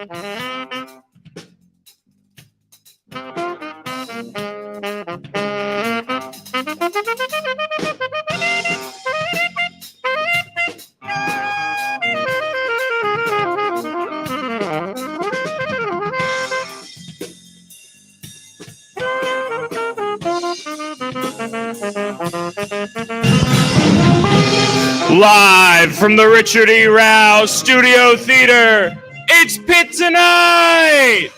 Live from the Richard E. Rauh Studio Theater, it's Pitt Tonight!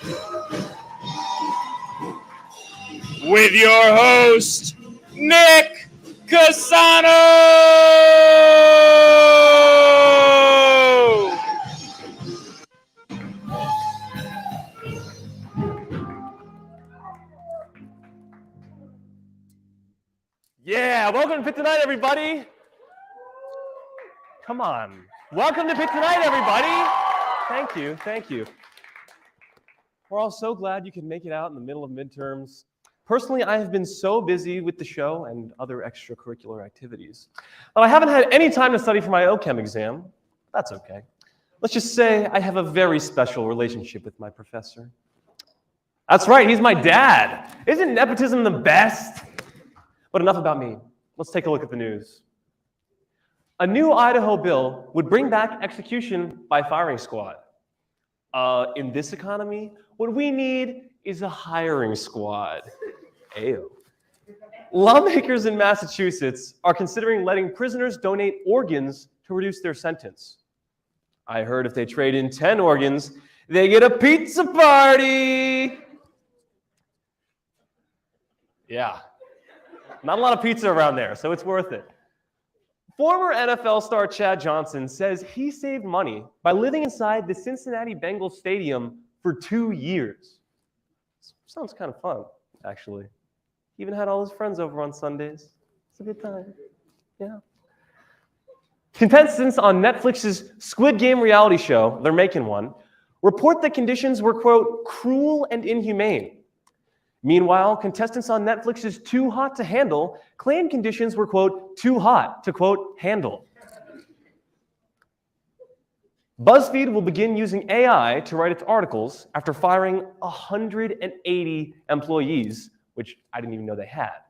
With your host, Nick Cassano! Yeah, welcome to Pitt Tonight, everybody! Come on. Welcome to Pitt Tonight, everybody. Thank you. Thank you. We're all so glad you could make it out in the middle of midterms. Personally, I have been so busy with the show and other extracurricular activities that I haven't had any time to study for my OChem exam. That's okay. Let's just say I have a very special relationship with my professor. That's right, he's my dad. Isn't nepotism the best? But enough about me. Let's take a look at the news. A new Idaho bill would bring back execution by firing squad. In this economy, what we need is a hiring squad. Ayo. Lawmakers in Massachusetts are considering letting prisoners donate organs to reduce their sentence. I heard if they trade in 10 organs, they get a pizza party. Yeah. Not a lot of pizza around there, so it's worth it. Former NFL star Chad Johnson says he saved money by living inside the Cincinnati Bengals stadium for 2 years. Sounds kind of fun, actually. He even had all his friends over on Sundays. It's a good time. Yeah. Contestants on Netflix's Squid Game reality show, they're making one, report that conditions were, quote, cruel and inhumane. Meanwhile, contestants on Netflix's Too Hot to Handle claim conditions were, quote, too hot to, quote, handle. BuzzFeed will begin using AI to write its articles after firing 180 employees, which I didn't even know they had.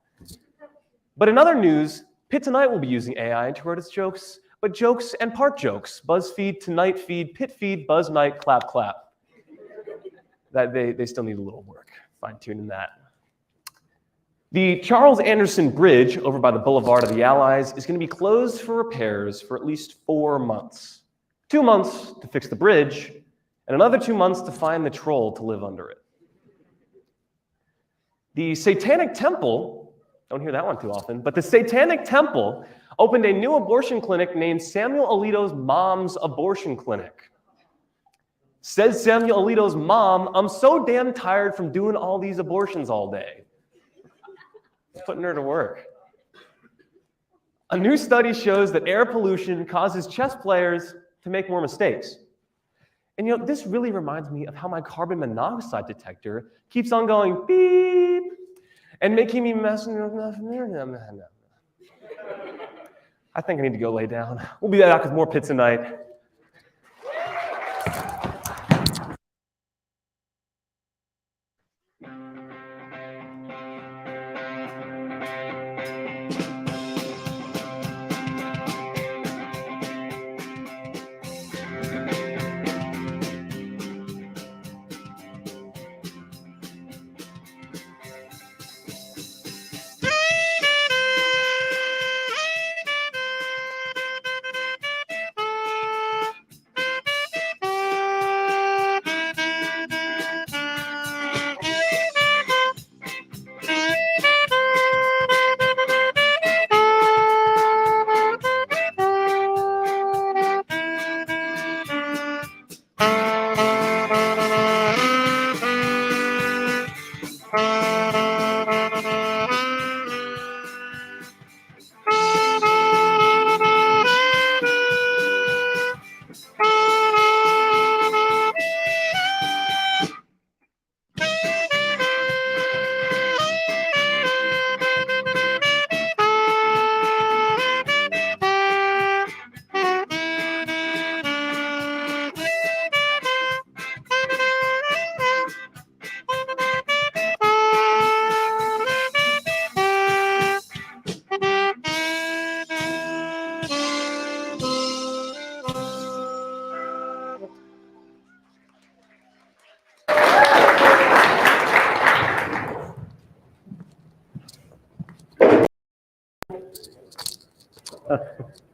But in other news, Pitt Tonight will be using AI to write its jokes, but jokes and part jokes. BuzzFeed, Tonight Feed, Pitt Feed, Buzz Night, clap, clap. That they still need a little work. Fine-tuning that. The Charles Anderson Bridge over by the Boulevard of the Allies is going to be closed for repairs for at least 4 months. 2 months to fix the bridge, and another 2 months to find the troll to live under it. The Satanic Temple, don't hear that one too often, but the Satanic Temple opened a new abortion clinic named Samuel Alito's Mom's Abortion Clinic. Says Samuel Alito's mom, I'm so damn tired from doing all these abortions all day. Putting her to work. A new study shows that air pollution causes chess players to make more mistakes. And you know, this really reminds me of how my carbon monoxide detector keeps on going beep and making me messing with nothing. I think I need to go lay down. We'll be back with more Pitt Tonight.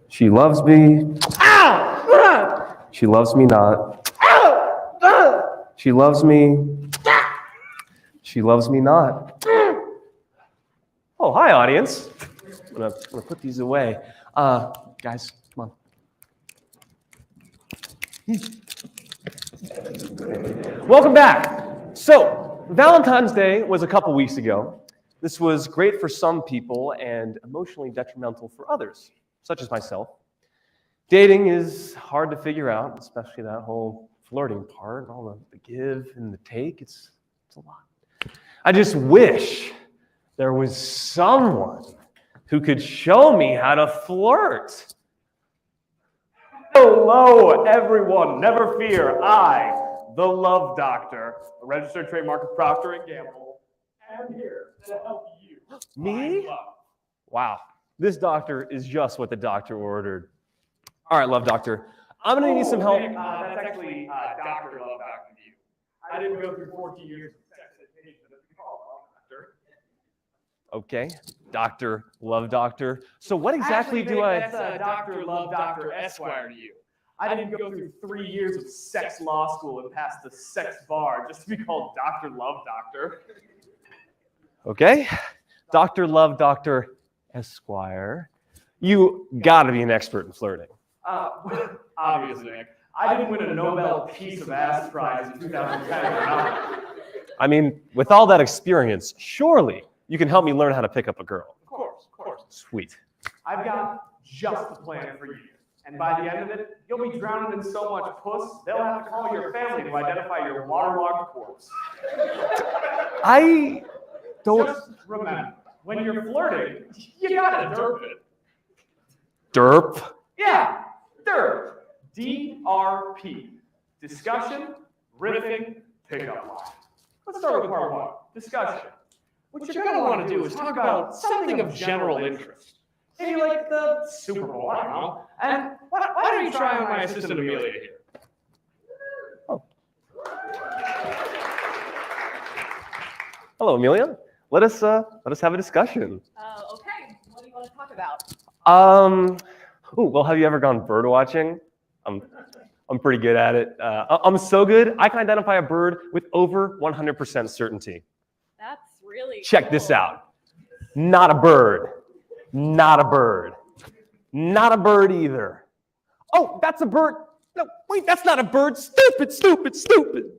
She loves me. She loves me not. She loves me. She loves me not. Oh, hi, audience. I'm gonna put these away. Guys, come on. Welcome back. So, Valentine's Day was a couple weeks ago. This was great for some people and emotionally detrimental for others, such as myself. Dating is hard to figure out, especially that whole flirting part, all the give and the take. It's a lot. I just wish there was someone who could show me how to flirt. Hello, everyone. Never fear. I, the Love Doctor, a registered trademark of Procter & Gamble, am here to help you. Me? Love. Wow, this doctor is just what the doctor ordered. All right, Love Doctor, I'm gonna need some help. Nick, that's actually Dr. Love Doctor to you. I didn't go through 14 years of sex education to be called Love Doctor. Okay, Doctor, Love Doctor. So what exactly Actually, do I... Nick, that's Dr. Love Doctor Esquire to you. I didn't go through 3 years of sex law school and pass the sex bar just to be called Dr. Love Doctor. Okay, Dr. Love Doctor Esquire. You gotta be an expert in flirting. Obviously, Nick. I didn't win a Nobel Peace of Ass Prize in 2010 or nothing. I mean, with all that experience, surely you can help me learn how to pick up a girl. Of course. Sweet. I've got just the plan for you. And by the end of it, you'll be drowning in so much puss, they'll have to call your family to identify your waterlogged corpse. I don't... Just remember, when you're flirting, you gotta derp it. Derp? Yeah, derp. D-R-P. Discussion, riffing, pickup line. Let's start with part one, discussion. What you're gonna want to do is talk about something of general interest. Maybe like the Super Bowl, I don't know. And why don't you try on my assistant Amelia here? Oh. Hello, Amelia. Let us have a discussion. Okay. What do you want to talk about? Well, have you ever gone bird watching? I'm pretty good at it. I'm so good, I can identify a bird with over 100% certainty. That's really Check this out. Not a bird. Not a bird. Not a bird either. Oh, that's a bird. No, wait, that's not a bird. Stupid, stupid, stupid.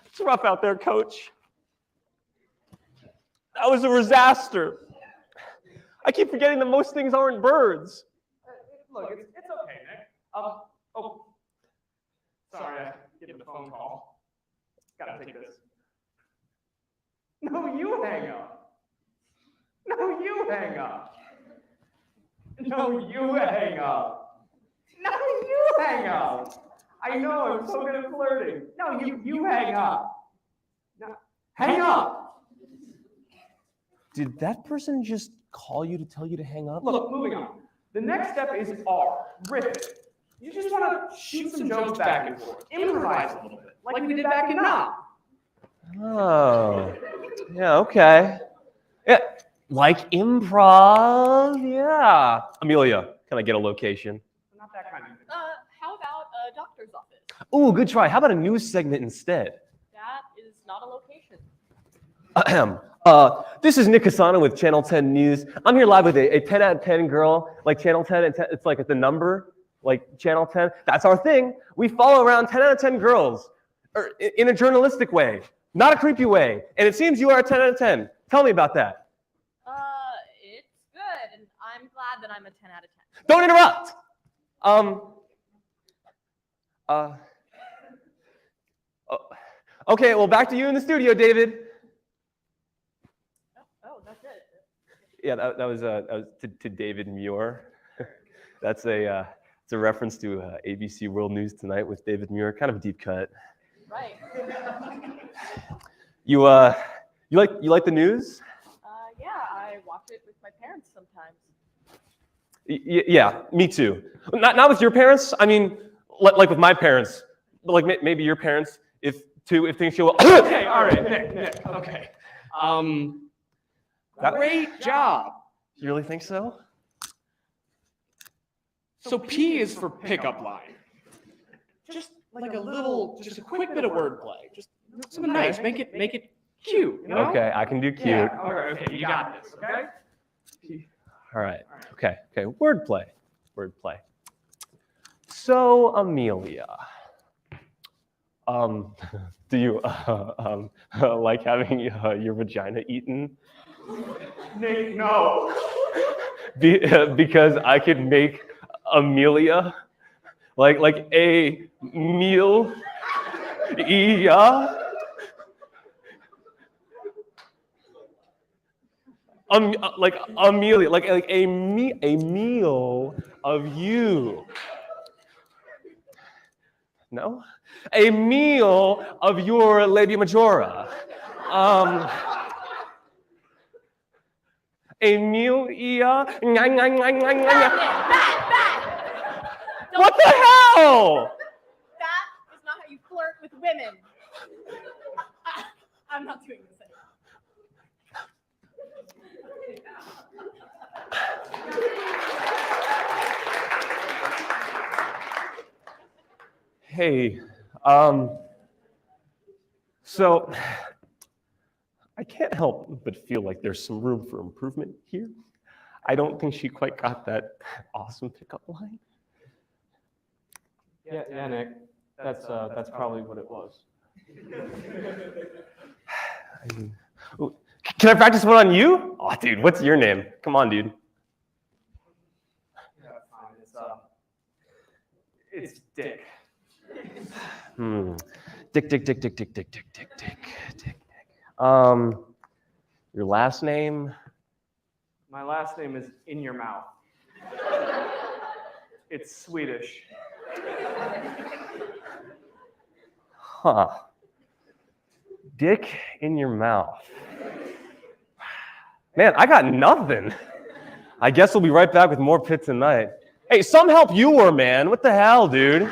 It's rough out there, coach. That was a disaster. I keep forgetting that most things aren't birds. Look, it's okay, Nick. Sorry, I getting the phone call. Gotta take this. No, you hang up. No, you hang up. No, you hang up. No, you hang up. I know, I'm so good at flirting. No, you hang up. No, hang up. Did that person just call you to tell you to hang up? Look, moving on. The next step is R, riff. You just want to shoot some jokes back and forth. Improvise a little bit, like we did back in Now. Oh, yeah, okay. Yeah, like improv, yeah. Amelia, can I get a location? Not that kind of thing. How about a doctor's office? Ooh, good try. How about a news segment instead? That is not a location. Ahem. This is Nick Casano with Channel 10 News. I'm here live with a 10 out of 10 girl, like Channel 10, it's like the number, like Channel 10. That's our thing. We follow around 10 out of 10 girls in a journalistic way, not a creepy way. And it seems you are a 10 out of 10. Tell me about that. It's good, and I'm glad that I'm a 10 out of 10. Don't interrupt. Okay, well, back to you in the studio, David. Oh, that's it. Yeah, that was to David Muir. It's a reference to ABC World News Tonight with David Muir. Kind of a deep cut. Right. You like the news? Yeah, I watch it with my parents sometimes. Yeah, me too. Not with your parents. I mean, like with my parents. But like maybe your parents, if things go well. Okay, all right, Nick, okay. Great job. You really think so? So P is for pickup line. Just like just a quick bit of wordplay. Just something nice. Make it cute. You know? Okay, I can do cute. Yeah. Okay. You got this. Okay. All right. Okay. Wordplay. So, Amelia, do you like having your vagina eaten? Nate, no. Because I could make Amelia like a meal. Like Amelia, like a meal of you. No? A meal of your labia majora. A meal, What the hell? That is not how you flirt with women. I'm not doing this anymore. Hey, so I can't help but feel like there's some room for improvement here. I don't think she quite got that awesome pickup line. Yeah, Nick. That's probably what it was. Can I practice one on you? Oh, dude, what's your name? Come on, dude. Yeah, fine. It's Dick. Dick. Your last name? My last name is In Your Mouth. It's Swedish. Huh. Dick in your mouth. Man, I got nothing. I guess we'll be right back with more Pitt tonight. Hey, some help you were, man. What the hell, dude?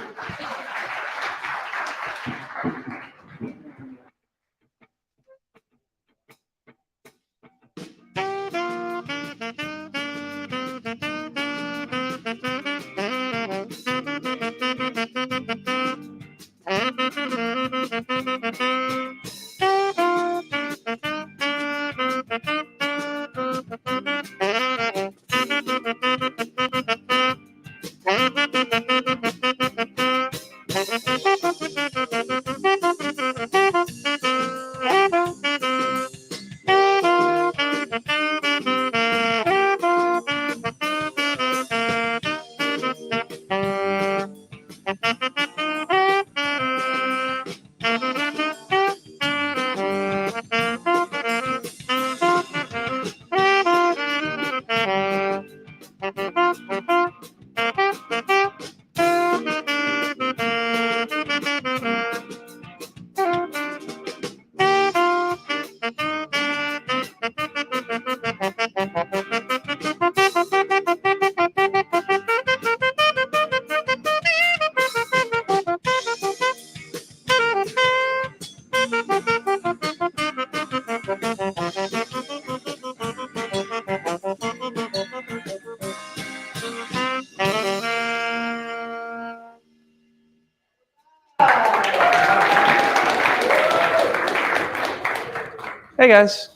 Hey guys,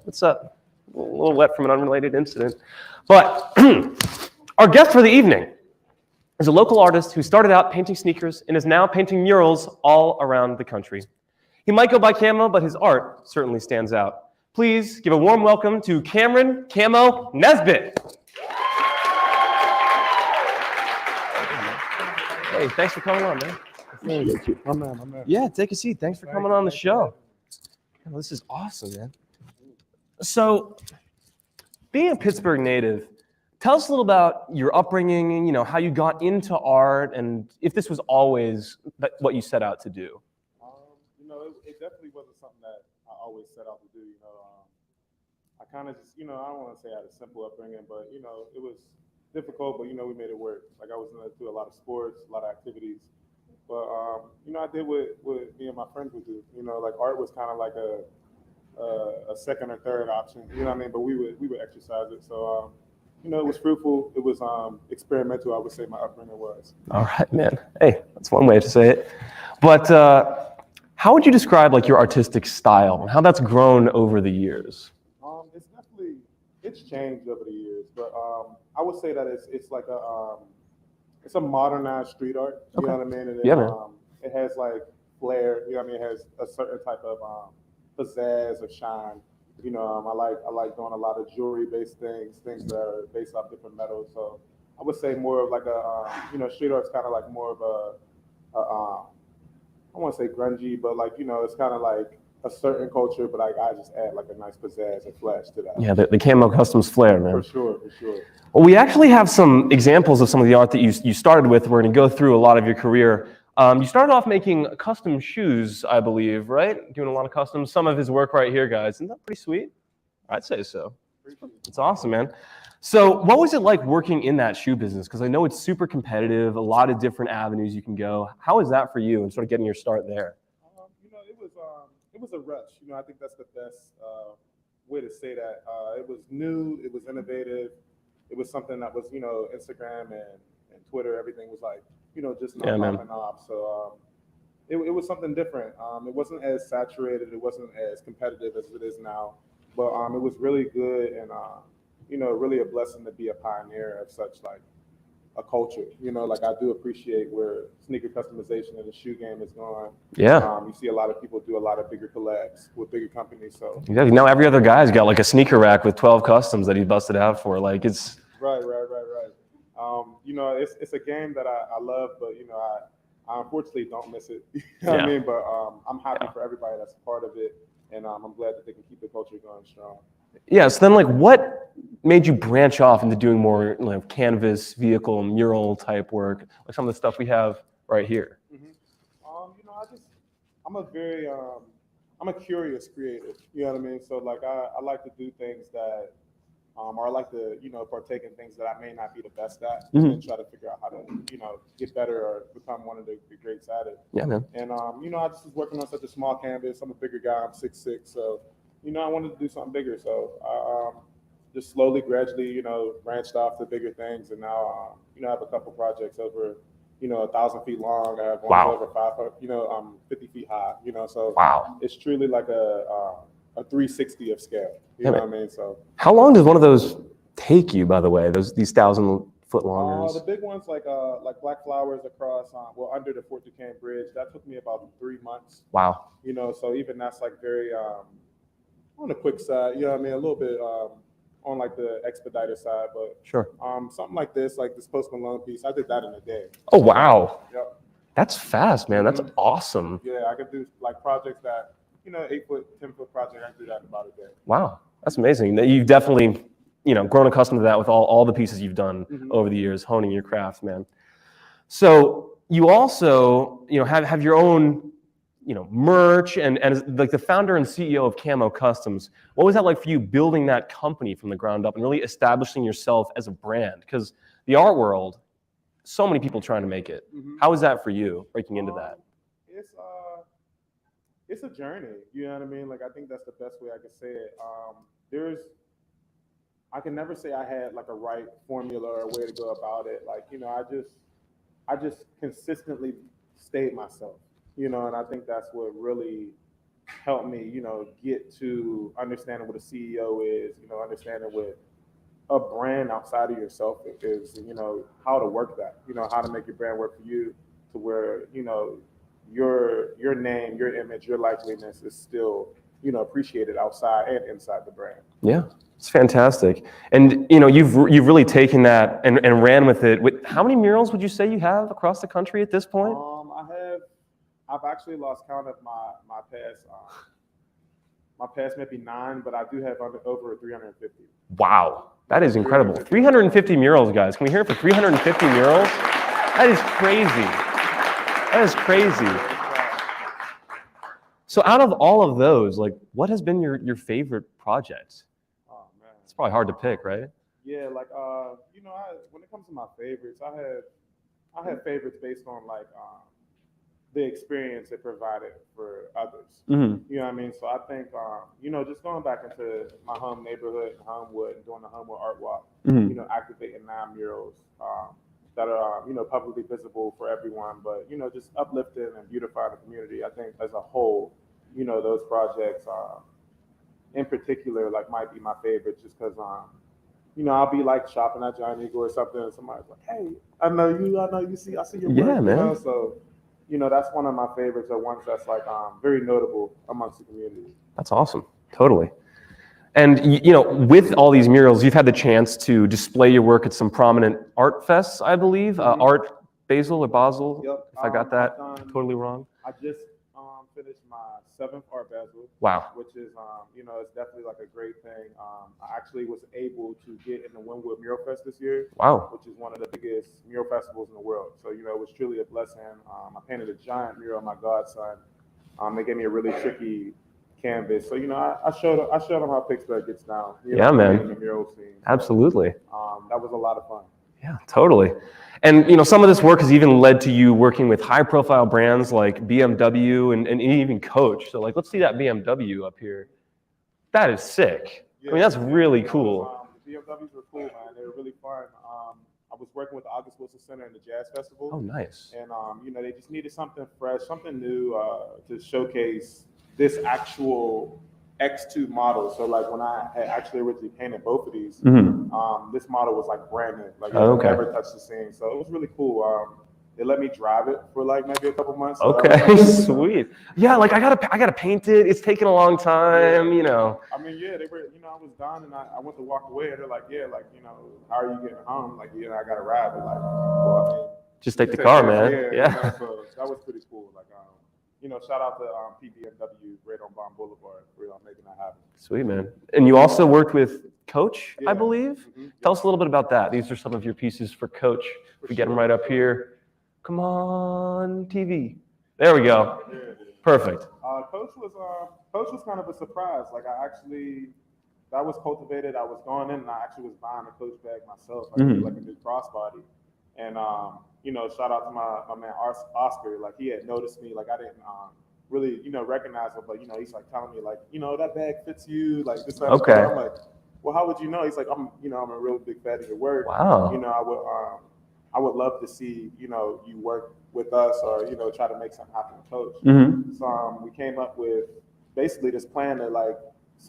what's up? A little wet from an unrelated incident. But our guest for the evening is a local artist who started out painting sneakers and is now painting murals all around the country. He might go by Camo, but his art certainly stands out. Please give a warm welcome to Camerin Nesbit. Hey, thanks for coming on, man. I'm man. Yeah, take a seat. Thanks for coming on the show. Oh, this is awesome, man. So, being a Pittsburgh native, tell us a little about your upbringing, you know, how you got into art, and if this was always what you set out to do. It definitely wasn't something that I always set out to do. I kind of just, I don't want to say I had a simple upbringing, but it was difficult, but we made it work. Like I was into a lot of sports, a lot of activities. But I did what me and my friends would do. Like art was kind of like a second or third option. You know what I mean? But we would exercise it. So you know, it was fruitful. It was experimental. I would say my upbringing was. All right, man. Hey, that's one way to say it. But how would you describe like your artistic style and how that's grown over the years? It's changed over the years, but I would say that it's like it's a modernized street art. You know what I mean? And it has like flair. You know what I mean? It has a certain type of pizzazz or shine. You know, I like doing a lot of jewelry-based things that are based off different metals. So I would say more of like you know, street art's kind of like more of a I want to say grungy, but like, you know, it's kind of like a certain culture, but I just add like a nice pizzazz and flash to that. Yeah, the Camo Customs flair, man. For sure. Well, we actually have some examples of some of the art that you started with. We're going to go through a lot of your career. You started off making custom shoes, I believe, right? Doing a lot of customs. Some of his work right here, guys. Isn't that pretty sweet? I'd say so. It's awesome, man. So what was it like working in that shoe business? Because I know it's super competitive, a lot of different avenues you can go. How is that for you and sort of getting your start there? You know, it was a rush. You know, I think that's the best way to say that. It was new, it was innovative. It was something that was, you know, Instagram and Twitter, everything was like, you know, just not popping off. So it was something different. It wasn't as saturated, it wasn't as competitive as it is now. But it was really good and you know, really a blessing to be a pioneer of such like a culture. You know, like I do appreciate where sneaker customization in the shoe game is going. Yeah. You see a lot of people do a lot of bigger collabs with bigger companies. So exactly. Now every other guy's got like a sneaker rack with 12 customs that he busted out for. Like it's right. You know, it's a game that I love, but you know, I unfortunately don't miss it. You know what I mean? But I'm happy for everybody that's a part of it, and I'm glad that they can keep the culture going strong. Yeah, so then like what made you branch off into doing more like canvas, vehicle, mural type work, like some of the stuff we have right here? You know, I'm a curious creative, you know what I mean? So like I like to do things that, or I like to, you know, partake in things that I may not be the best at and try to figure out how to, you know, get better or become one of the greats at it. Yeah, man. And, you know, I just was working on such a small canvas. I'm a bigger guy, I'm 6'6", so you know, I wanted to do something bigger. So just slowly, gradually, you know, branched off to bigger things. And now, you know, I have a couple projects over, you know, 1,000 feet long. I have one over 500, you know, 50 feet high, you know, so it's truly like a 360 of scale, you know what I mean? So how long does one of those take you, by the way, these 1,000-foot longers? The big ones like Black Flowers across, under the Fort Duquesne Bridge, that took me about 3 months. Wow. You know, so even that's like very, on the quick side, you know what I mean? A little bit on like the expedited side, but sure. Something like this Post Malone piece, I did that in a day. Oh, wow. Yep. That's fast, man. That's awesome. Yeah, I could do like projects that, you know, 8-foot, 10-foot project, I could do that in about a day. Wow. That's amazing. You've definitely, you know, grown accustomed to that with all the pieces you've done over the years, honing your craft, man. So you also, you know, have your own, you know, merch and as like the founder and CEO of Camo Customs. What was that like for you building that company from the ground up and really establishing yourself as a brand? Because the art world, so many people trying to make it. How was that for you breaking into that? It's a journey, you know what I mean? Like, I think that's the best way I could say it. I can never say I had like a right formula or a way to go about it. Like, you know, I just consistently stayed myself. You know, and I think that's what really helped me, you know, get to understanding what a CEO is, you know, understanding what a brand outside of yourself is, you know, how to work that, you know, how to make your brand work for you to where, you know, your name, your image, your likeliness is still, you know, appreciated outside and inside the brand. Yeah, it's fantastic. And, you know, you've really taken that and ran with it. How many murals would you say you have across the country at this point? I've actually lost count of my past maybe 9, but I do have over 350. Wow, that is incredible. 350 murals, guys. Can we hear it for 350 murals? That is crazy. That is crazy. So out of all of those, like, what has been your favorite project? Oh man, it's probably hard to pick, right? Yeah, like you know, when it comes to my favorites, I have favorites based on like the experience it provided for others. Mhm. You know what I mean? So I think, you know, just going back into my home neighborhood in Homewood and doing the Homewood Art Walk, Mhm. you know, activating 9 murals that are, you know, publicly visible for everyone, but, you know, just uplifting and beautifying the community. I think as a whole, you know, those projects in particular, like, might be my favorite just because, you know, I'll be like shopping at Giant Eagle or something, and somebody's like, "Hey, I know you, I see your work," Yeah, you man. know. So, you know, that's one of my favorites, or ones that's like very notable amongst the community. That's awesome. Totally. And you know, with all these murals, you've had the chance to display your work at some prominent art fests, I believe. Mhm. Art Basel or Basel, Yep. if I got that I've done- totally wrong. I just finished my 7th Art Basel, Wow. which is, you know, it's definitely like a great thing. I actually was able to get in the Wynwood Mural Fest this year, Wow. which is one of the biggest mural festivals in the world. So, you know, it was truly a blessing. I painted a giant mural of my godson. They gave me a really tricky canvas. So, you know, I showed them how Pittsburgh gets down. You Yeah, know, man. in the mural scene. So, Absolutely. that was a lot of fun. Yeah, totally. And you know, some of this work has even led to you working with high-profile brands like BMW and even Coach. So, like, let's see that BMW up here. That is sick. I mean, that's really cool. The BMWs were cool, man. They were really fun. I was working with the August Wilson Center and the Jazz Festival. Oh, nice. And, you know, they just needed something fresh, something new to showcase this actual X2 model. So, like, when I had actually originally painted both of these, this model was like brand new. Like, it Okay. never touched the scene. So it was really cool. They let me drive it for like maybe a couple months. So Okay, sweet. Yeah, like I gotta paint it. It's taken a long time, you know. I mean, yeah, they were, you know, I was done and I went to walk away and they're like, yeah, like, you know, how are you getting home? Like, yeah, I got to ride. But like, well, I mean, Just take the car, man. Yeah. Yeah. You know, so that was pretty cool. Like, you know, shout out to PBMW right on Bomb Boulevard for making that happen. Sweet, man. And you also worked with Coach, Yeah. I believe. Mhm. Tell us a little bit about that. These are some of your pieces for Coach. If we get them right up here. Come on, TV. There we go. Yeah, it is. Perfect. Coach was kind of a surprise. Like, that was cultivated. I was going in and I actually was buying a Coach bag myself. I did like a new crossbody. And, you know, shout out to my man Oscar. Like, he had noticed me. Like, I didn't really, you know, recognize him. But, you know, he's like telling me, like, you know, that bag fits you. Like, this, that, Okay. I'm like, well, how would you know? He's like, I'm a real big fan of your work. Wow. You know, I would love to see, you know, you work with us or, you know, try to make something happen with Coach. So we came up with basically this plan to like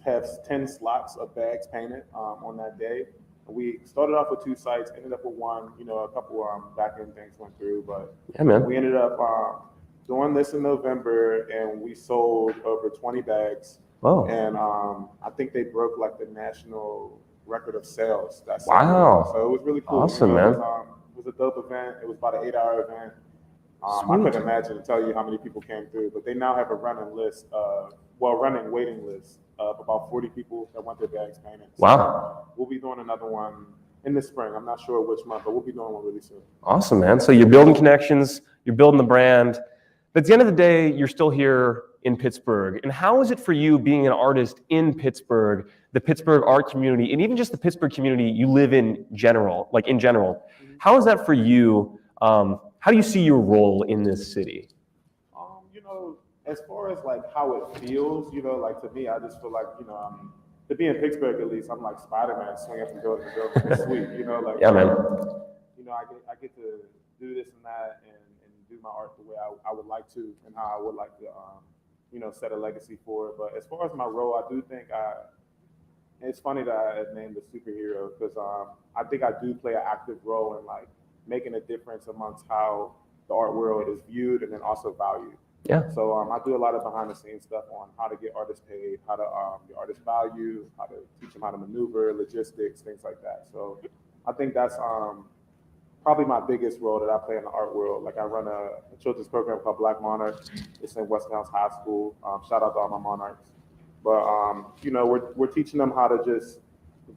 have 10 slots of bags painted on that day. We started off with 2 sites, ended up with 1, you know, a couple back end things went through, but Yeah, man. we ended up doing this in November and we sold over 20 bags. Wow. And I think they broke like the national record of sales. Wow. So it was really cool. Awesome, you know, man. It was a dope event. It was about an 8-hour event. I couldn't imagine to tell you how many people came through, but they now have a running waiting list of about 40 people that want their bags painted. So Wow. we'll be doing another one in the spring. I'm not sure which month, but we'll be doing one really soon. Awesome, man. So you're building connections, you're building the brand, but at the end of the day, you're still here in Pittsburgh. And how is it for you being an artist in Pittsburgh, the Pittsburgh art community, and even just the Pittsburgh community you live in general, like in general? How is that for you? How do you see your role in this city? You know, as far as like how it feels, you know, like to me, I just feel like, you know, to be in Pittsburgh at least, I'm like Spider-Man swinging from building to building. It's sweet, you know, like, Yeah, man. You know, I get to do this and that and do my art the way I would like to and how I would like to, you know, set a legacy for it. But as far as my role, I do think it's funny that I had named a superhero because I think I do play an active role in like making a difference amongst how the art world is viewed and then also valued. Yeah. So I do a lot of behind the scenes stuff on how to get artists paid, how to get artists value, how to teach them how to maneuver, logistics, things like that. So I think that's probably my biggest role that I play in the art world. Like I run a children's program called Black Monarch. It's in West Downs High School. Shout out to all my monarchs. But you know, we're teaching them how to just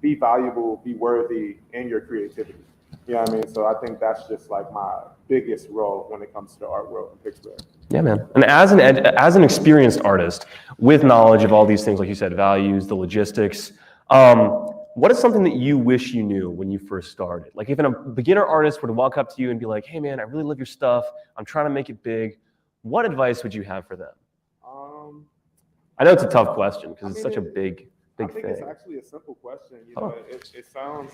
be valuable, be worthy in your creativity. You know what I mean? So I think that's just like my biggest role when it comes to the art world in Pittsburgh. Yeah, man. And as an experienced artist with knowledge of all these things, like you said, values, the logistics, what is something that you wish you knew when you first started? Like if a beginner artist were to walk up to you and be like, hey man, I really love your stuff. I'm trying to make it big. what advice would you have for them? Um, I know it's a tough question because it's I mean, such a big I think it's thing. actually a simple question. You Oh. know, it sounds.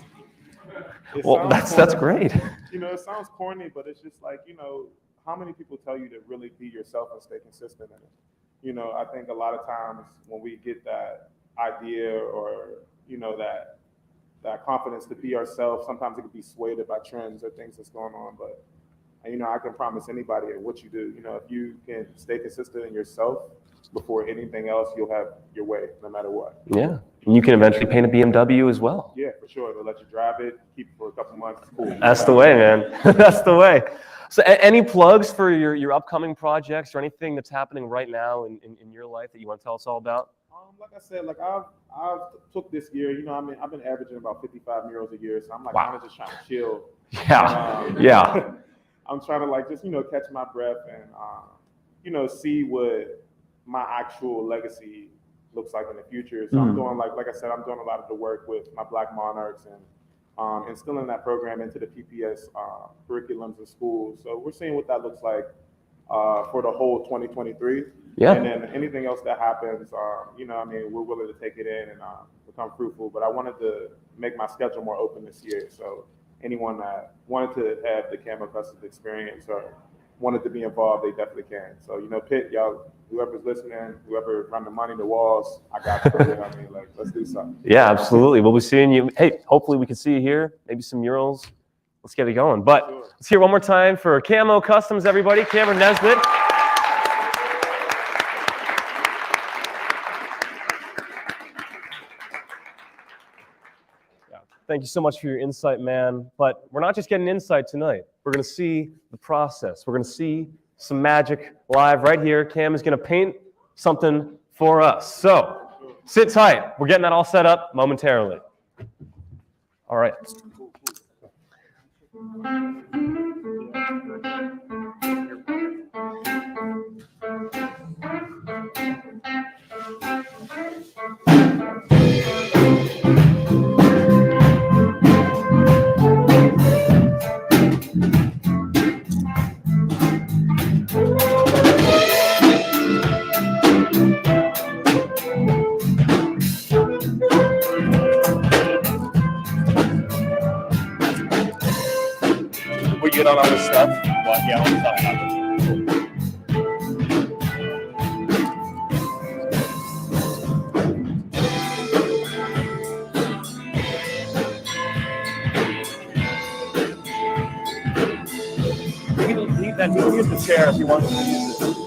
Well, that's great. You know, it sounds corny, but it's just like, you know, how many people tell you to really be yourself and stay consistent in it? You know, I think a lot of times when we get that idea or, you know, that confidence to be ourselves, sometimes it can be swayed by trends or things that's going on. But, you know, I can promise anybody what you do, you know, if you can stay consistent in yourself before anything else, you'll have your way no matter what. Yeah. And you can eventually paint a BMW as well. Yeah, for sure. They'll let you drive it, keep it for a couple months. It's cool. That's the way, man. That's the way. So any plugs for your upcoming projects or anything that's happening right now in your life that you want to tell us all about? Like I said, like I've took this year, you know, I mean, I've been averaging about 55 murals a year, so I'm like Wow. kind of just trying to chill. Yeah. Yeah. I'm trying to like just, you know, catch my breath and, you know, see what my actual legacy looks like in the future. So I'm doing like I said, I'm doing a lot of the work with my Black monarchs and instilling that program into the PPS curriculums in schools. So we're seeing what that looks like for the whole 2023. Yeah. And then anything else that happens, you know, I mean, we're willing to take it in and become fruitful. But I wanted to make my schedule more open this year. So anyone that wanted to have the Camo Customs experience or wanted to be involved, they definitely can. So, you know, Pitt, y'all, whoever's listening, whoever run the money, the walls, I got you. You know what I mean? Like, let's do something. Yeah, absolutely. We'll be seeing you. Hey, hopefully we can see you here. Maybe some murals. Let's get it going. But let's hear one more time for Camo Customs, everybody. Camerin Nesbit. Thank you so much for your insight, man. But we're not just getting insight tonight. We're going to see the process. We're going to see some magic live right here. Cam is going to paint something for us. So sit tight. We're getting that all set up momentarily. All right. We get on all this stuff? What? Yeah, all this stuff happens. You can leave that. You can use the chair if you want to use it.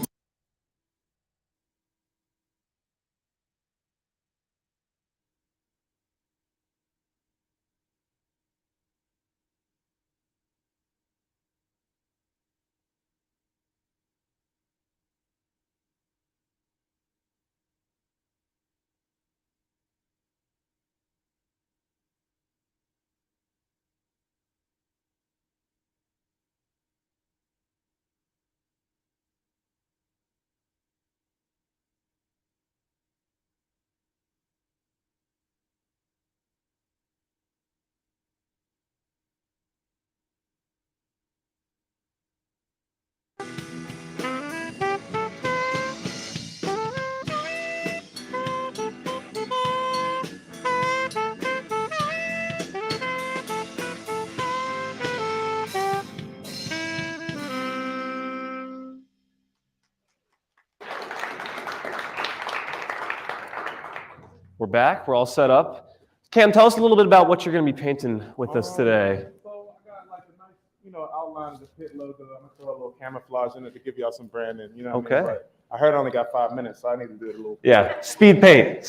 We're back. We're all set up. Cam, tell us a little bit about what you're going to be painting with us today. So I got like a nice, you know, outline of the Pitt logo. I'm gonna throw a little camouflage in it to give y'all some branding. You know what I mean? But I heard I only got 5 minutes, so I need to do it a little. Yeah, speed paint,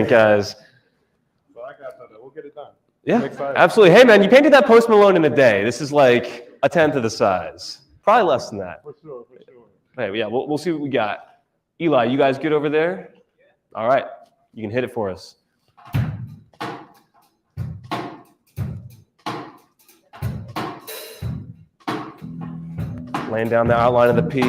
guys. So I got that. We'll get it done. Yeah, absolutely. Hey, man, you painted that Post Malone in a day. This is like a tenth of the size. Probably less than that. For sure. Hey, yeah, we'll see what we got. Eli, you guys good over there? All right, you can hit it for us. Laying down the outline of the P.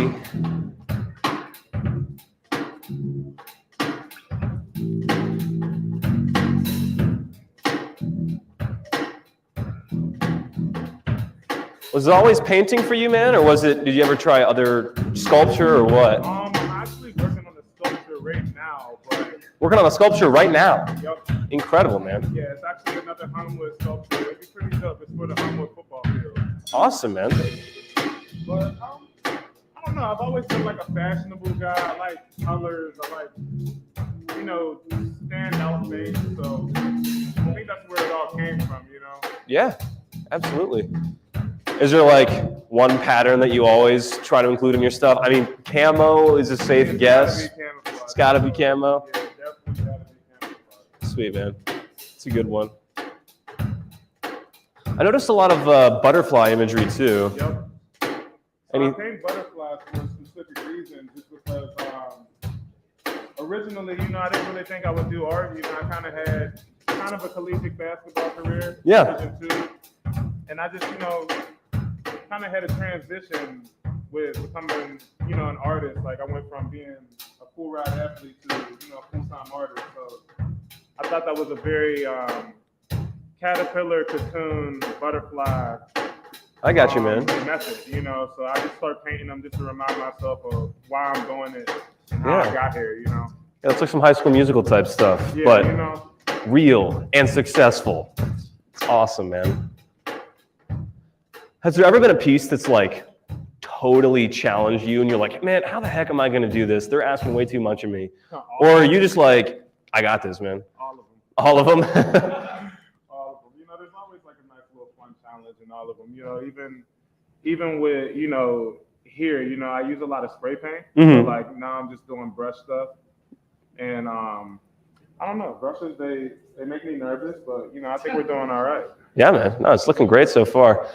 Was it always painting for you, man, or did you ever try other sculpture or what? I'm actually working on a sculpture right now, but Working on a sculpture right now. yep. Incredible, man. Yeah, it's actually another Homewood sculpture. It'd be pretty dope. It's for the Homewood football field. Awesome, man. But I don't know. I've always been like a fashionable guy. I like colors. I like, stand out face. So I think that's where it all came from, Yeah, absolutely. Is there like one pattern that you always try to include in your stuff? I mean, camo is a safe guess. It's got to be camo. Yeah, definitely got to be camouflage. Sweet, man. It's a good one. I noticed a lot of butterfly imagery too. Yep. So I paint butterflies for a specific reason, just because originally, I didn't really think I would do art. I kind of had a collegiate basketball career. Yeah. Division II, and I just, kind of had a transition with becoming, an artist. Like I went from being a full ride athlete to, a full-time artist. So I thought that was a very caterpillar, cocoon, butterfly. I got you, man. Method, so I just start painting them just to remind myself of why I'm doing it and how I got here, Yeah, it's like some High School Musical type stuff, Yeah, but real and successful. It's awesome, man. Has there ever been a piece that's like totally challenged you and you're like, man, how the heck am I going to do this? They're asking way too much of me. Or are you just like, I got this, man? All of them. All of them? All of them. There's always like a nice little fun challenge in all of them. Even with, here, I use a lot of spray paint. Mm-hmm. So like now I'm just doing brush stuff. And I don't know, brushes, they make me nervous, but I think we're doing all right. Yeah, man. No, it's looking great so far.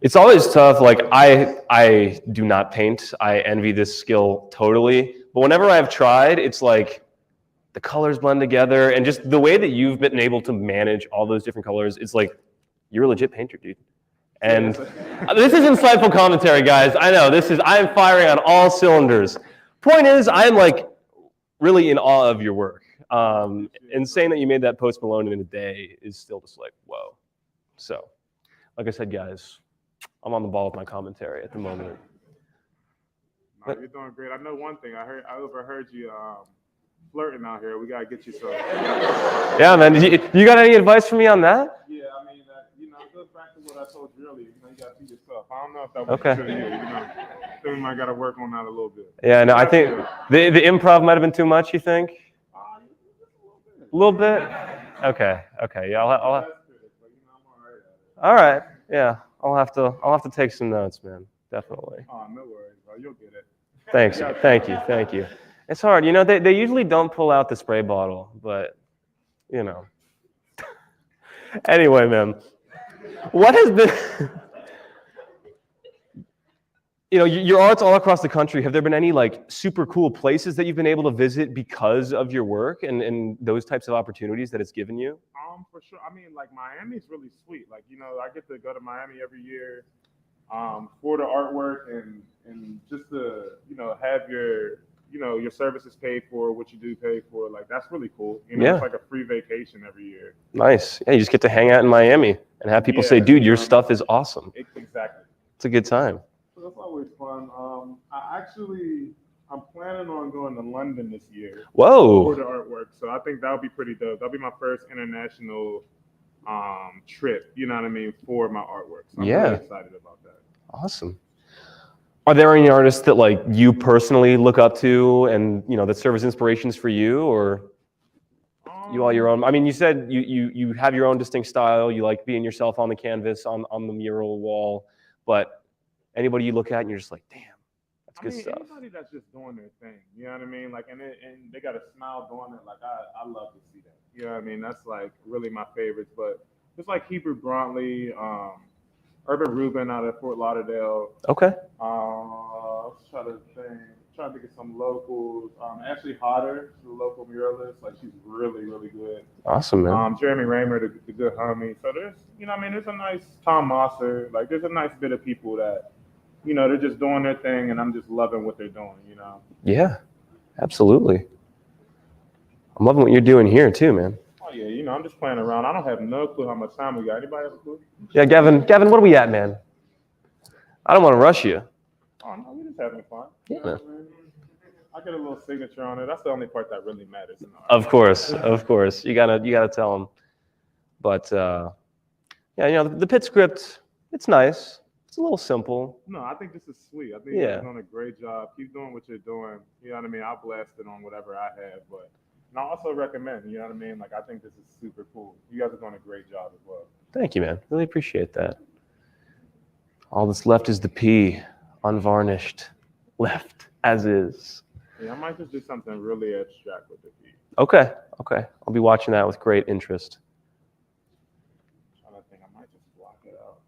It's always tough. Like I do not paint. I envy this skill totally. But whenever I've tried, it's like the colors blend together and just the way that you've been able to manage all those different colors, it's like you're a legit painter, dude. And this is insightful commentary, guys. I know I'm firing on all cylinders. Point is, I'm like really in awe of your work. And saying that you made that Post Malone in a day is still just like, whoa. So, like I said, guys, I'm on the ball with my commentary at the moment. No, you're doing great. I know one thing. I overheard you flirting out here. We gotta get you some. Yeah, man. You got any advice for me on that? Yeah, I mean, it goes back to what I told you earlier. You gotta see yourself. I don't know if that was true to you. So we might gotta work on that a little bit. Yeah, no, I think the improv might have been too much. You think? A little bit. Okay. Yeah, I'll all right. Yeah, I'll have to take some notes, man. Definitely. Oh, no worries, bro. You'll get it. Thanks. Thank you. It's hard. They usually don't pull out the spray bottle, but Anyway, man. What has been your art's all across the country. Have there been any like super cool places that you've been able to visit because of your work and those types of opportunities that it's given you? For sure. I mean, like Miami's really sweet. Like, I get to go to Miami every year for the artwork and just to, have your services paid for, what you do pay for. Like, that's really cool. It's like a free vacation every year. Nice. Yeah, you just get to hang out in Miami and have people say, dude, your stuff is awesome. Exactly. It's a good time. So that's always fun. I'm planning on going to London this year. Whoa. For the artwork. So I think that'll be pretty dope. That'll be my first international trip, for my artwork. So I'm really excited about that. Awesome. Are there any artists that like you personally look up to and that serve as inspirations for you, or you all your own? I mean, you said you have your own distinct style. You like being yourself on the canvas, on the mural wall, but anybody you look at and you're just like, damn, that's good stuff. Anybody that's just doing their thing, you know what I mean? Like, and they got a smile doing it. Like, I love to see that. You know what I mean? That's like really my favorites. But it's like Hebrew Brontley, Urban Rubin out of Fort Lauderdale. Okay. Let's try to think of some locals. Ashley Hodder, the local muralist. Like, she's really, really good. Awesome, man. Jeremy Raymer, the good homie. So there's, there's a nice Tom Mosser. Like, there's a nice bit of people that, they're just doing their thing, and I'm just loving what they're doing, Yeah, absolutely. I'm loving what you're doing here too, man. Oh yeah, I'm just playing around. I don't have no clue how much time we got. Anybody have a clue? Yeah, Gavin, what are we at, man? I don't want to rush you. Oh no, we just having fun. Yeah, You know what I mean? I get a little signature on it. That's the only part that really matters in art. Of course. You gotta tell them. But yeah, you know, the Pitt script, it's nice. It's a little simple. No, I think this is sweet. I think Yeah. you're doing a great job. Keep doing what you're doing. You know what I mean? I'll blast it on whatever I have, but and I also recommend. You know what I mean? Like I think this is super cool. You guys are doing a great job as well. Thank you, man. Really appreciate that. All that's left is the P, unvarnished, left as is. Yeah, I might just do something really abstract with the beat. Okay. I'll be watching that with great interest. I'm trying to think. I might just block it out.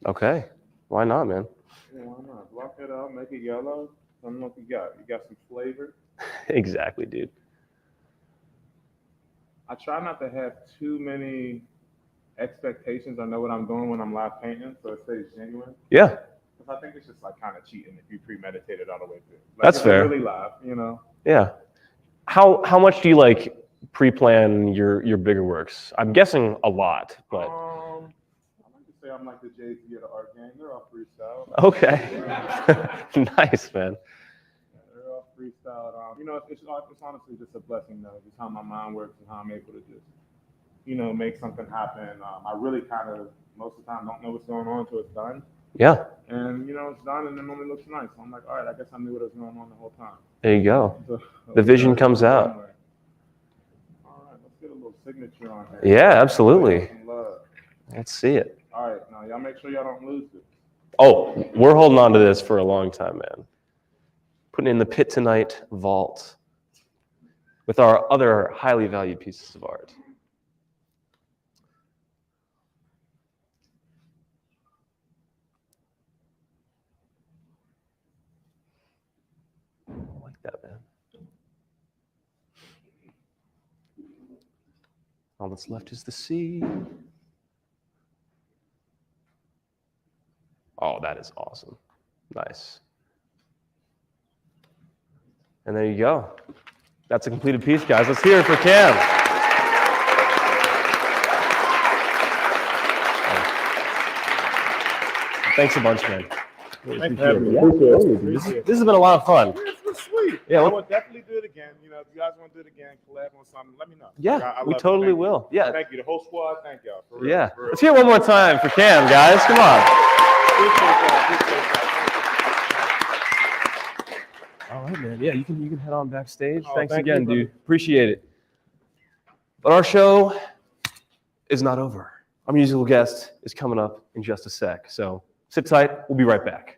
Okay. Why not, man? Yeah, why not? Block it out. Make it yellow. I don't know what you got. You got some flavor. Exactly, dude. I try not to have too many expectations. I know what I'm doing when I'm live painting, so it stays genuine. Yeah, Because I think it's just like kind of cheating if you premeditate it all the way through. Like, That's if fair. You're really live, you know. yeah. How much do you like pre-plan your bigger works? I'm guessing a lot, but I like to say I'm like the Jay-Z of the art game. They're all freestyle. okay. Nice, man. They're all freestyle. You know, it's honestly just a blessing, though. Just how my mind works and how I'm able to just, you know, make something happen. I really kind of most of the time don't know what's going on until it's done. Yeah, And you know, it's done and it normally looks nice. So I'm like, all right, I guess I knew what was going on the whole time. there you go. So, The vision comes out. All right, let's get a little signature on here. Yeah, absolutely. Some love. Let's see it. All right, now y'all make sure y'all don't lose this. Oh, we're holding on to this for a long time, man. Putting in the Pitt Tonight vault with our other highly valued pieces of art. I like that, man. All that's left is the sea. Oh, that is awesome. Nice. And there you go. That's a completed piece, guys. Let's hear it for Cam. Thanks a bunch, man. Really Thanks appreciate for having it. me. Yeah, Appreciate it. absolutely. This has been a lot of fun. It's been sweet. Yeah, I what- would definitely do it again. You know, if you guys want to do it again, collab on something, let me know. Yeah, I we love it. totally Thank you. will. Yeah. Thank you. The whole squad, thank y'all. For real, Yeah. for real. Let's hear it one more time for Cam, guys. Come on. Appreciate y'all. Appreciate y'all. All right, man. Yeah, you can head on backstage. Oh, Thanks thank again, you, brother. dude. Appreciate it. But our show is not over. Our musical guest is coming up in just a sec. So sit tight. We'll be right back.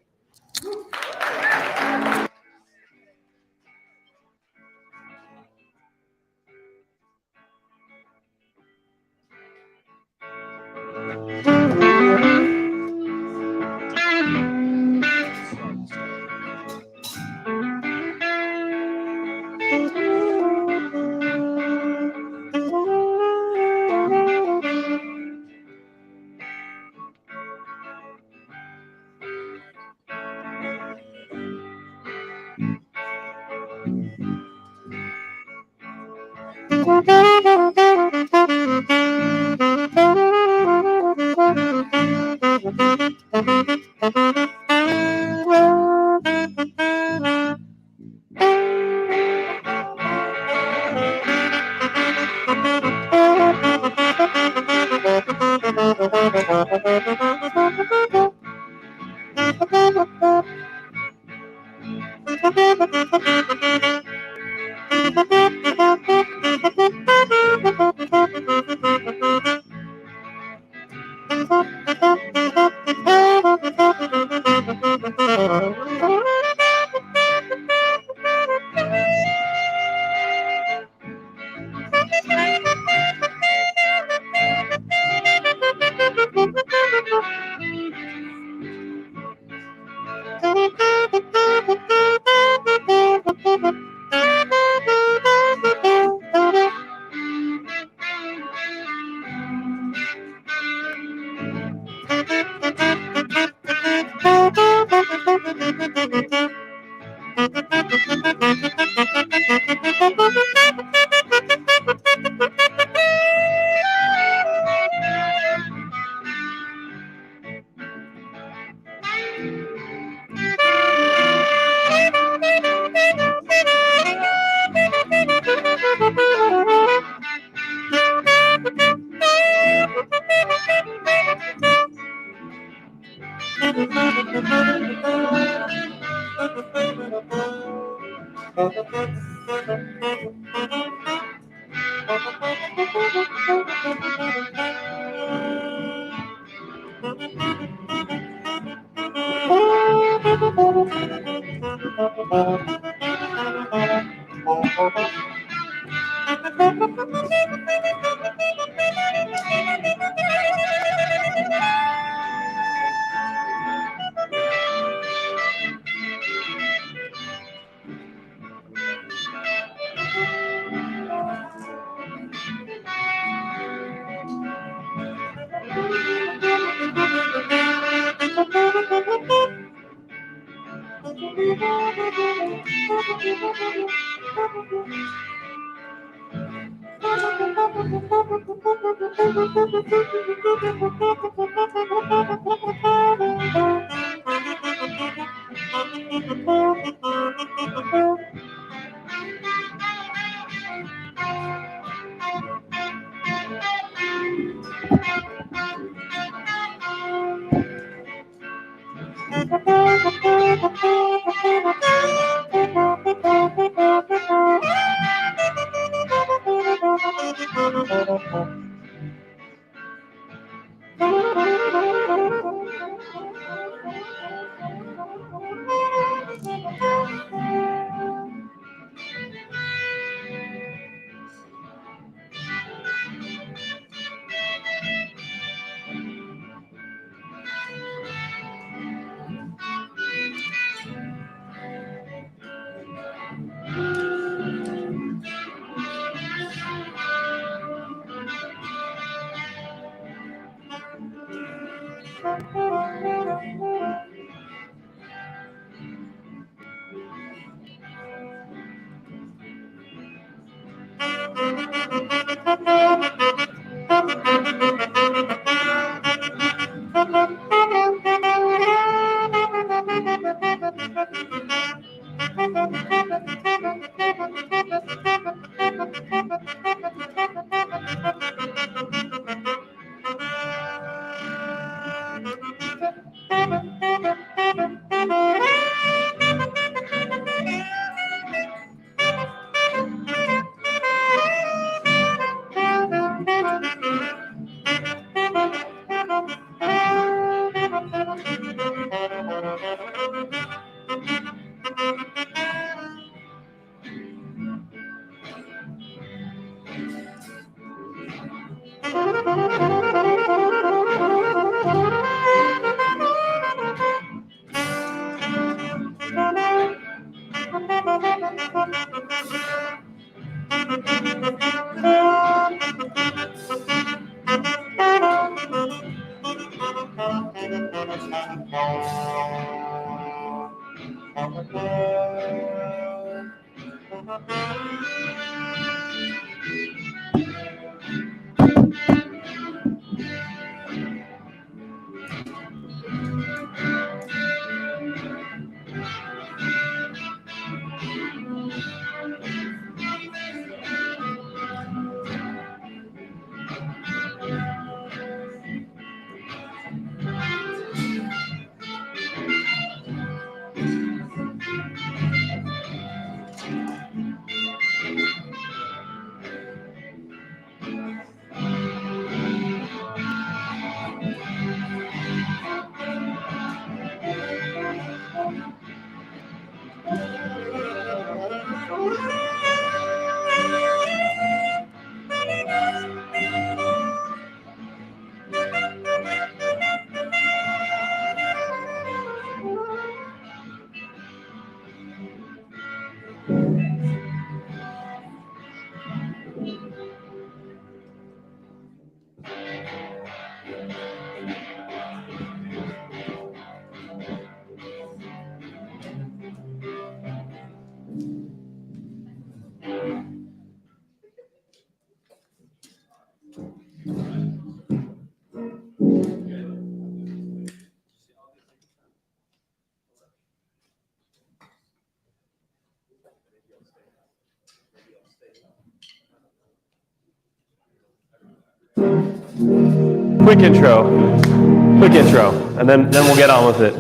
Quick intro, and then we'll get on with it.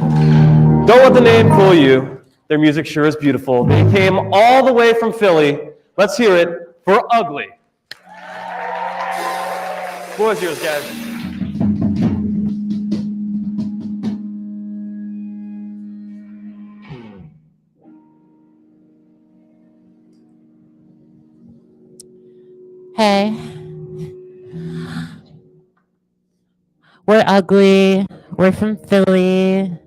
Don't let the name fool you. Their music sure is beautiful. They came all the way from Philly. Let's hear it for ugLi. Floor's yours, guys. Hey, we're ugly. We're from Philly.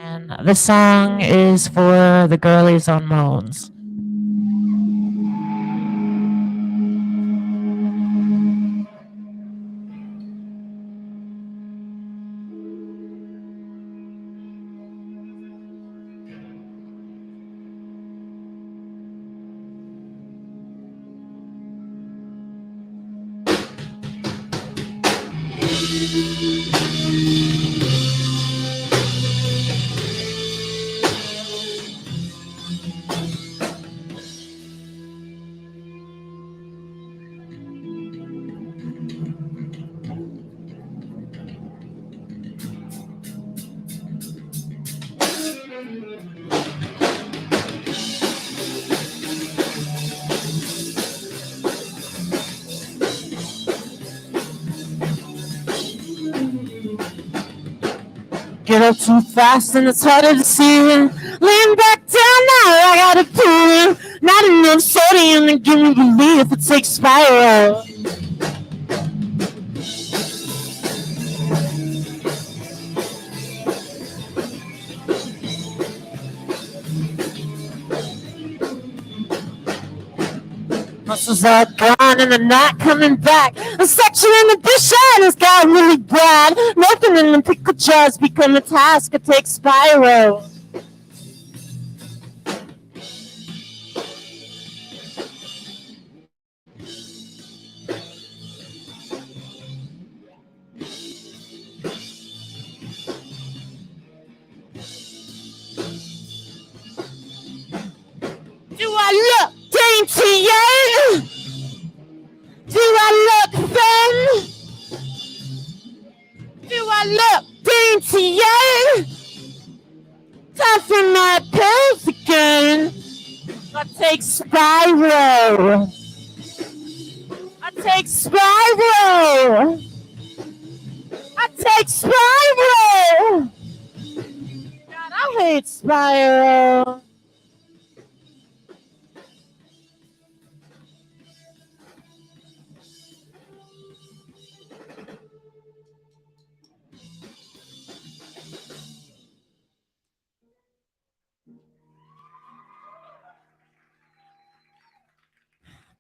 And the song is for the girlies on Moans. Get up too fast and it's harder to see. Lean back down now, I gotta pull. Not enough sodium to give me belief. It takes spiral. Muscles are gone and they're not coming back. The section in the bush has got really bad. Nothing in the pickle jars become a task. It takes spiral. Do I look dainty, yeah? Do I look thin? Do I look dainty, yeah? Time for my pills again. I take spiral. I take spiral. I take spiral. God, I hate spiral.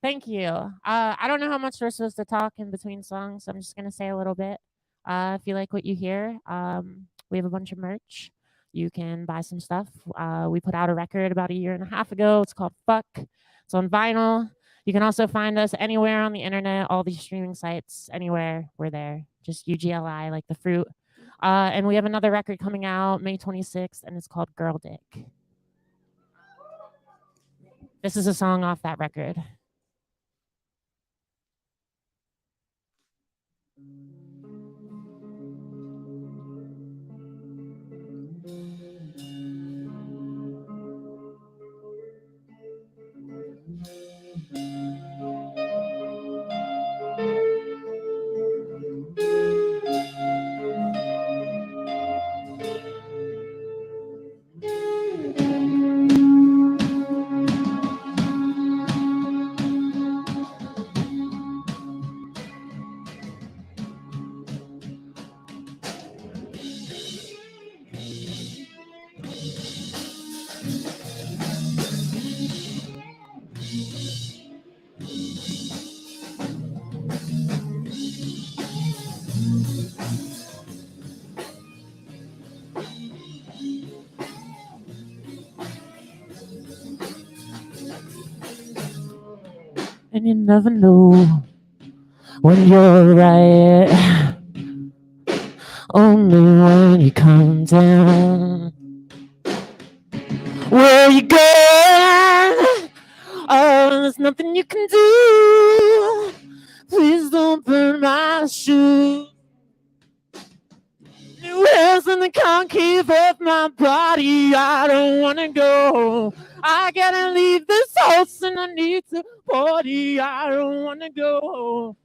Thank you. I don't know how much we're supposed to talk in between songs. So I'm just going to say a little bit. If you like what you hear, we have a bunch of merch. You can buy some stuff. We put out a record about 1.5 years ago. It's called Fuck. It's on vinyl. You can also find us anywhere on the internet, all these streaming sites, anywhere. We're there. Just ugLi, like the fruit. And we have another record coming out May 26th, and it's called Girl Dick. This is a song off that record. And you never know when you're right, only when you come down. Where you going? Oh, there's nothing you can do. Please don't burn my shoes. New hairs in the concrete give up my body. I don't wanna go. I gotta leave this house and I need to party. I don't wanna go.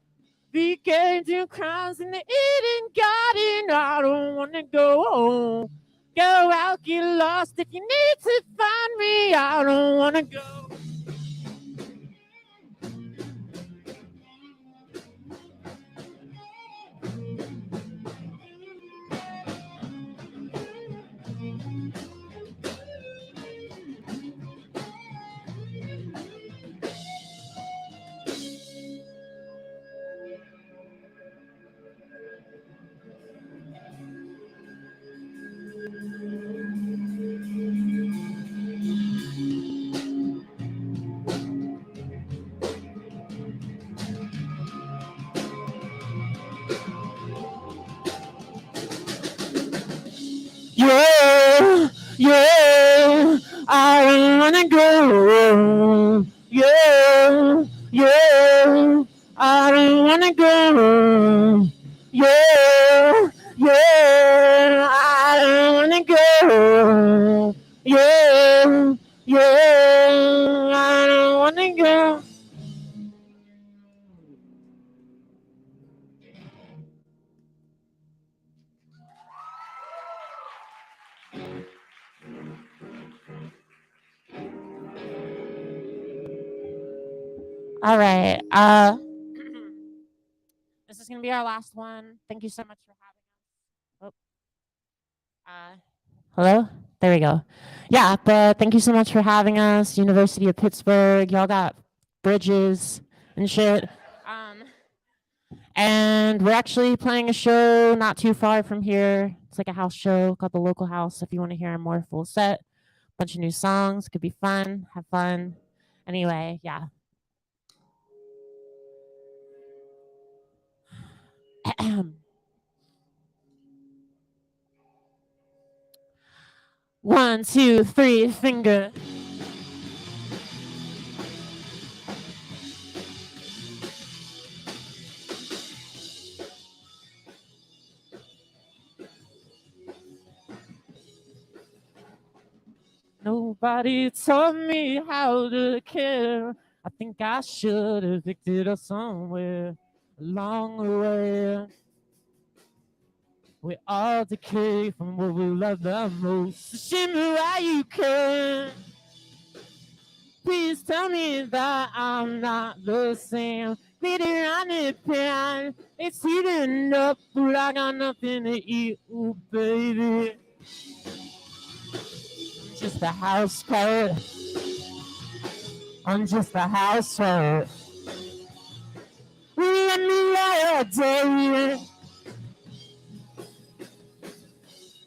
We can do crimes in the Eden Garden. I don't wanna go. Go out, get lost if you need to find me. I don't wanna go. Yeah, yeah, I don't wanna go. Yeah, yeah, I don't wanna go. Yeah, yeah, I don't wanna go. Yeah, yeah, I don't wanna go. All right. This is gonna be our last one. Thank you so much for having us. Hello? There we go. Yeah, but thank you so much for having us. University of Pittsburgh. Y'all got bridges and shit. And we're actually playing a show not too far from here. It's like a house show called The Local House. If you want to hear a more full set, bunch of new songs, could be fun. Have fun. Anyway, yeah. 1, 2, 3, finger. Nobody taught me how to care. I think I should have picked it up somewhere along the way. We all decay from what we love the most. So show me why you care. Please tell me that I'm not the same. Glitter on the pan, it's heating up, but I got nothing to eat, ooh, baby. I'm just a house pirate. I'm just a house pirate. Let me lie all day.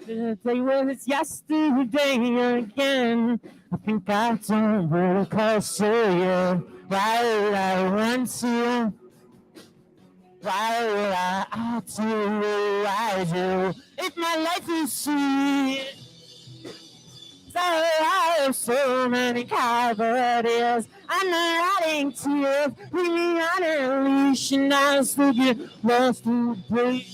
The day was yesterday again. I think I don't recall you. Why would I run to you? Why would I do what I do? If my life is sweet, so I have so many cavaliers. I'm not writing tears. Leave me on a leash and I still get lost to breathe.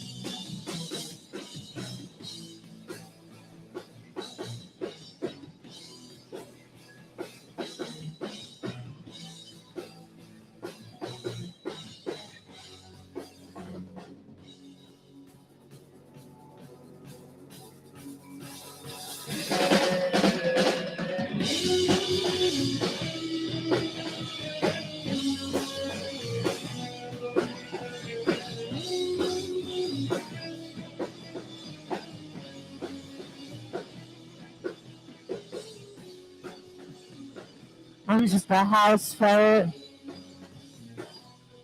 I'm just a house ferret.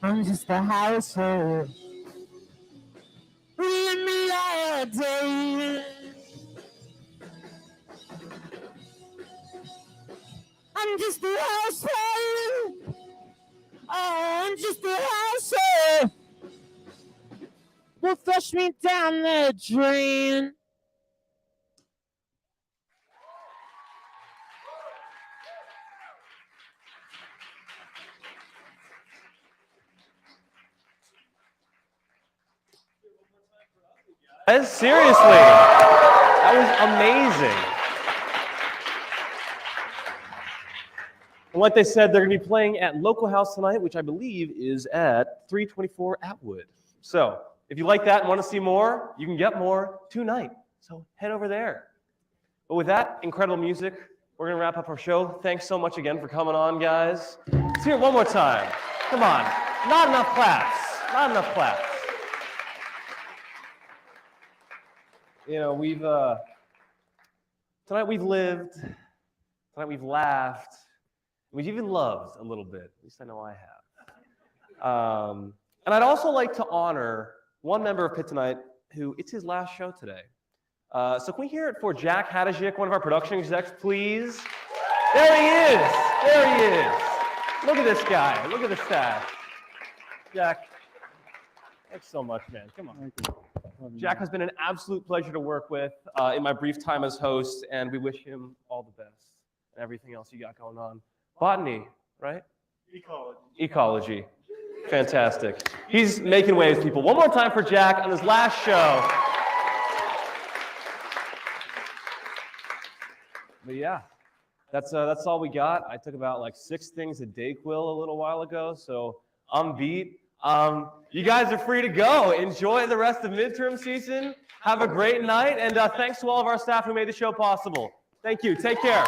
I'm just a house ferret. Leave me all day. I'm just a house ferret. Oh, I'm just a house ferret. Will flush me down the drain. Seriously, That was amazing. And like they said, they're going to be playing at Local House tonight, which I believe is at 324 Atwood. So if you like that and want to see more, you can get more tonight. So head over there. But with that incredible music, we're going to wrap up our show. Thanks so much again for coming on, guys. Let's hear it one more time. Come on. Not enough claps. Not enough claps. You know, tonight we've lived, tonight we've laughed, we've even loved a little bit. At least I know I have. And I'd also like to honor one member of Pitt tonight who it's his last show today. So can we hear it for Jack Hadajik, one of our production execs, please? There he is. There he is. Look at this guy. Look at the staff. Jack, thanks so much, man. Come on. Thank you. Jack has been an absolute pleasure to work with in my brief time as host, and we wish him all the best and everything else you got going on. Botany, right? Ecology. Ecology. Fantastic. He's making waves, people. One more time for Jack on his last show. But yeah, that's all we got. I took about like 6 things a Dayquil a little while ago, so I'm beat. You guys are free to go. Enjoy the rest of midterm season. Have a great night, and thanks to all of our staff who made the show possible. Thank you. Take care.